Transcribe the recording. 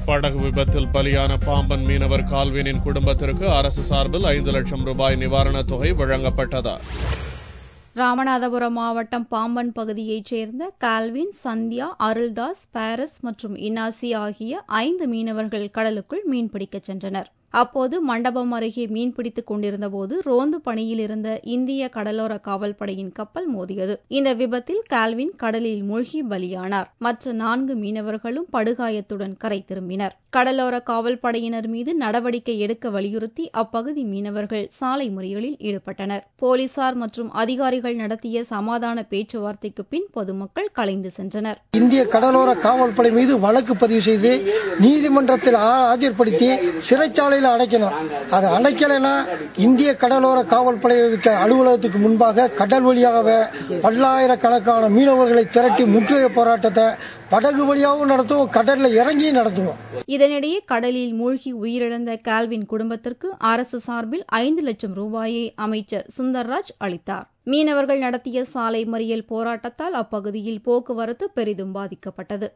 படகு விபத்தில் பலியான பாம்பன் மீனவர் கால்வினின் குடும்பத்திற்கு அரசு சார்பில் 5 லட்சம் ரூபாய் நிவாரணத் தொகை வழங்கப்பட்டது. ராமநாதபுரம் மாவட்டம் பாம்பன் பகுதியைச் சேர்ந்த கால்வின், சந்தியா, அருள்தாஸ், பாரஸ் மற்றும் இனாசி ஆகிய 5 மீனவர்கள் கடலுக்குள் மீன்பிடிக்கச் சென்றனர். அப்போது மண்டபம் அருகே மீன்பிடித்துக் கொண்டிருந்தபோது ரோந்து பணியில் இருந்த இந்திய கடலோர காவல்படையின் கப்பல் மோதியது. இந்த விபத்தில் கால்வின் கடலில் மூழ்கி பலியானார். மற்ற 4 மீனவர்களும் படுகாயத்துடன் கரை திரும்பினர். கடலோர காவல்படையினர் மீது நடவடிக்கை எடுக்க வலியுறுத்தி அப்பகுதி மீனவர்கள் சாலை மறியலில் ஈடுபட்டனர். போலீசார் மற்றும் அதிகாரிகள் நடத்திய சமாதான பேச்சுவார்த்தைக்கு பின் பொதுமக்கள் கலைந்து சென்றனர். இந்திய கடலோர காவல்படை மீது வழக்கு பதிவு செய்து நீதிமன்றத்தில் ஆஜர்படுத்தி சிறைச்சாலையில் அடைக்கணும். அதை அடைக்கலைன்னா இந்திய கடலோர காவல்படை அலுவலகத்துக்கு முன்பாக கடல் வழியாக பல்லாயிரக்கணக்கான மீனவர்களை திரட்டி முற்றுகை போராட்டத்தை படகு வழியாகவும் நடத்துவோம், கடல்ல இறங்கி நடத்துவோம். இதனிடையே கடலில் மூழ்கி உயிரிழந்த கால்வின் குடும்பத்திற்கு அரசு சார்பில் 5 லட்சம் ரூபாயை அமைச்சர் சுந்தர்ராஜ் அளித்தார். மீனவர்கள் நடத்திய சாலை மறியல் போராட்டத்தால் அப்பகுதியில் போக்குவரத்து பெரிதும் பாதிக்கப்பட்டது.